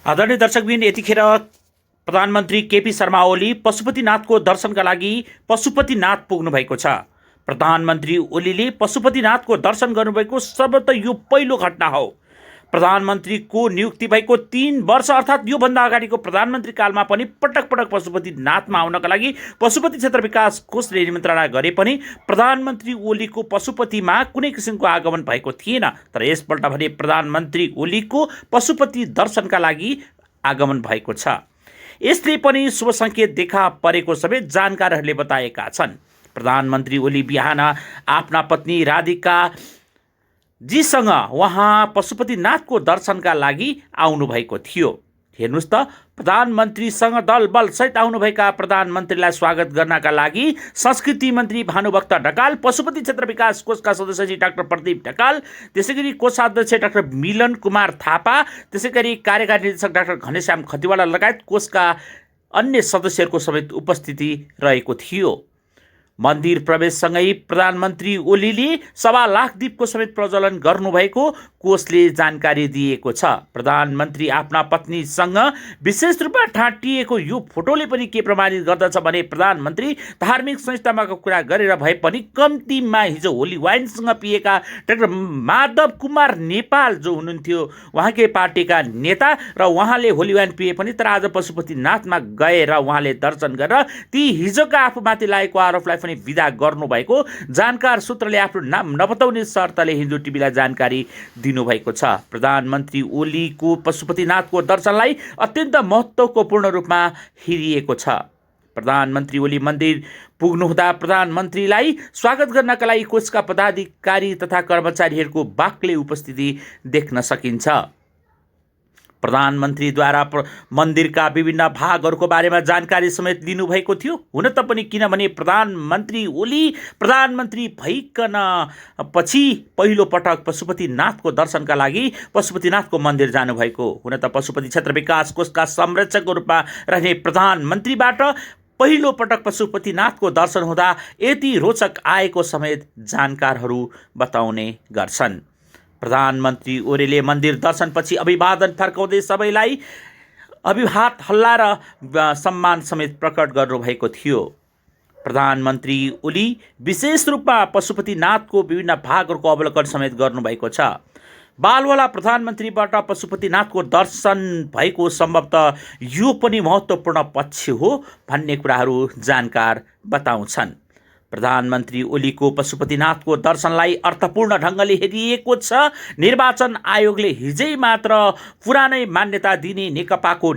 आदरणीय दर्शकबिन, यतिखेर प्रधानमन्त्री केपी शर्मा ओली पशुपतिनाथको दर्शनका लागि पशुपतिनाथ पुग्नु भएको छ। प्रधानमन्त्री ओलीले पशुपतिनाथको दर्शन गर्नुभएको सर्वत यो पहिलो घटना हो। प्रधानमन्त्रीको नियुक्ति भएको 3 वर्ष अर्थात् योभन्दा अगाडिको प्रधानमन्त्री कालमा पनि पटक पटक पशुपतिनाथमा आउनका लागि पशुपति क्षेत्र विकास कोषले निमन्त्रणा गरे पनि प्रधानमन्त्री ओलीको पशुपतिमा कुनै किसिमको आगमन भएको थिएन। तर यसपल्ट भने प्रधानमन्त्री ओलीको पशुपति दर्शनका लागि आगमन भएको छ। यसले पनि शुभ सङ्केत देखा परेको समेत जानकारहरूले बताएका छन्। प्रधानमन्त्री ओली बिहान आफ्ना पत्नी राधिका जीसँग उहाँ पशुपतिनाथको दर्शनका लागि आउनुभएको थियो। हेर्नुहोस् त, प्रधानमन्त्रीसँग दलबलसहित आउनुभएका प्रधानमन्त्रीलाई स्वागत गर्नका लागि संस्कृति मन्त्री भानुभक्त ढकाल, पशुपति क्षेत्र विकास कोषका सदस्य डाक्टर प्रदीप ढकाल, त्यसैगरी कोषाध्यक्ष डाक्टर मिलन कुमार थापा, त्यसैगरी कार्यकारी निर्देशक डाक्टर घनश्याम खतिवाला लगायत कोषका अन्य सदस्यहरूको समेत उपस्थिति रहेको थियो। मन्दिर प्रवेशसँगै प्रधानमन्त्री ओलीले 1.25 लाख दीपको समेत प्रज्वलन गर्नुभएको कोषले जानकारी दिएको छ। प्रधानमन्त्री आफ्ना पत्नीसँग विशेष रूपमा ठाटिएको यो फोटोले पनि के प्रमाणित गर्दछ भने प्रधानमन्त्री धार्मिक संस्थामाको कुरा गरेर भए पनि कम्तीमा हिजो होली वाइनसँग पिएका डाक्टर माधव कुमार नेपाल जो हुनुहुन्थ्यो उहाँकै पार्टीका नेता, र उहाँले होली वाइन पिए पनि तर आज पशुपतिनाथमा गएर उहाँले दर्शन गरेर ती हिजोका आफूमाथि लागेको आरोपलाई पनि विदा गर्नुभएको जानकार सूत्रले आफ्नो नाम नबताउने शर्तले हिन्दू टिभीलाई जानकारी दिनुभएको छ। प्रधानमन्त्री ओलीको पशुपतिनाथको दर्शनलाई अत्यन्त महत्त्वपूर्ण रूपमा हेरिएको छ। प्रधानमन्त्री ओली मन्दिर पुग्नुहुँदा प्रधानमन्त्रीलाई स्वागत गर्नका लागि कोषका पदाधिकारी तथा कर्मचारीहरूको बाक्लै उपस्थिति देख्न सकिन्छ। प्रधानमन्त्रीद्वारा मन्दिरका विभिन्न भागहरूको बारेमा जानकारी समेत लिनुभएको थियो। हुन त पनि किनभने प्रधानमन्त्री ओली प्रधानमन्त्री भइकन पछि पहिलो पटक पशुपतिनाथको दर्शनका लागि पशुपतिनाथको मन्दिर जानुभएको। हुन त पशुपति क्षेत्र विकास कोषका संरक्षकको रूपमा रहने प्रधानमन्त्रीबाट पहिलो पटक पशुपतिनाथको दर्शन हुँदा यति रोचक आएको समेत जानकारहरू बताउने गर्छन्। प्रधानमन्त्री ओलीले मन्दिर दर्शनपछि अभिवादन फर्काउँदै सबैलाई अभिवाद हल्ला र सम्मान समेत प्रकट गर्नुभएको थियो। प्रधानमन्त्री ओली विशेष रूपमा पशुपतिनाथको विभिन्न भागहरूको अवलोकन समेत गर्नुभएको छ। बालवाला प्रधानमन्त्रीबाट पशुपतिनाथको दर्शन भएको सम्भवतः यो पनि महत्त्वपूर्ण पक्ष हो भन्ने कुराहरू जानकार बताउँछन्। प्रधानमन्त्री ओलीको पशुपतिनाथको दर्शनलाई अर्थपूर्ण ढङ्गले हेरिएको छ। निर्वाचन आयोगले हिजै मात्र पुरानै मान्यता दिने नेकपाको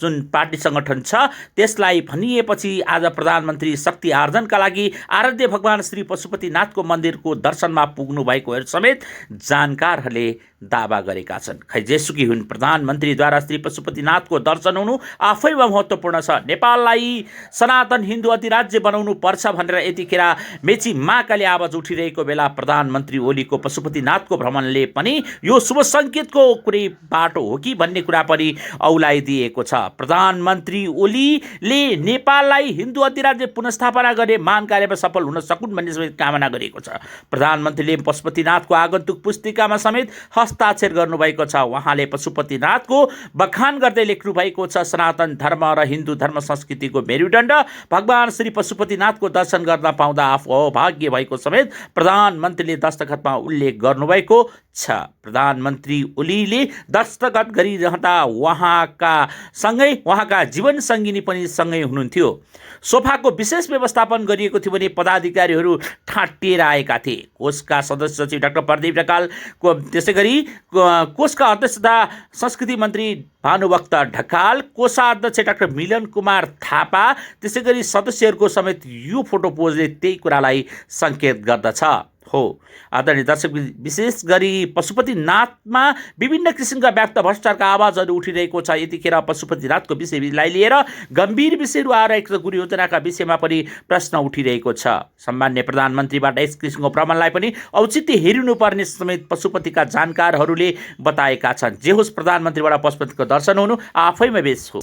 जुन पार्टी सङ्गठन छ त्यसलाई भनिएपछि आज प्रधानमन्त्री शक्ति आर्जनका लागि आराध्य भगवान श्री पशुपतिनाथको मन्दिरको दर्शनमा पुग्नु भएको समेत जानकारहरूले दावा गरेका छन्। खै जेसुकै हुन्, प्रधानमन्त्रीद्वारा श्री पशुपतिनाथको दर्शन हुनु आफैमा महत्त्वपूर्ण छ। नेपाललाई सनातन हिन्दू अधिराज्य बनाउनु पर्छ भनेर यतिखेर मेची महाकाली आवाज उठिरहेको बेला प्रधानमन्त्री ओलीको पशुपतिनाथको भ्रमणले पनि यो शुभ सङ्केतको कुनै बाटो हो कि भन्ने कुरा पनि औलाइदिएको छ। प्रधानमन्त्री ओलीले नेपाललाई हिन्दू अधिराज्य पुनर्स्थापना गर्ने मान कार्यमा सफल हुन सकुन् भन्ने समेत कामना गरेको छ। प्रधानमन्त्रीले पशुपतिनाथको आगन्तुक पुस्तिकामा समेत हस्ताक्षर गर्नुभएको छ। उहाँले पशुपतिनाथको बखान गर्दै लेख्नु भएको छ, सनातन धर्म र हिन्दू धर्म संस्कृतिको मेरुदण्ड भगवान श्री पशुपतिनाथको दर्शन गर्न पाउँदा आफू अभाग्य भएको समेत प्रधानमन्त्रीले दस्तखतमा उल्लेख गर्नुभएको छ। प्रधानमन्त्री ओलीले दस्तखत गरिरहँदा उहाँका जीवन सङ्गिनी पनि सँगै हुनुहुन्थ्यो। सोफाको विशेष व्यवस्थापन गरिएको थियो भने पदाधिकारीहरू ठाटिएर आएका थिए। कोषका सदस्य सचिव डाक्टर प्रदीप ढकालको, त्यसै गरी कोषका अध्यक्ष तथा संस्कृति मन्त्री भानुभक्त ढकाल, कोषाध्यक्ष डाक्टर मिलन कुमार थापा, त्यसै गरी सदस्यहरूको समेत यो फोटो पोजले त्यही कुरालाई सङ्केत गर्दछ हो। आदरणीय दर्शक, विशेष गरी पशुपतिनाथमा विभिन्न किसिमका व्याप्त भ्रष्टाचारका आवाजहरू उठिरहेको छ। यतिखेर पशुपतिनाथको विषयलाई लिएर गम्भीर विषयहरू आइरहेको छ। गुरु योजनाका विषयमा पनि प्रश्न उठिरहेको छ। सामान्य प्रधानमन्त्रीबाट यस किसिमको भ्रमणलाई पनि औचित्य हेरिनुपर्ने समेत पशुपतिका जानकारहरूले बताएका छन्। जे होस्, प्रधानमन्त्रीबाट पशुपतिको दर्शन हुनु आफैमा बेस हो।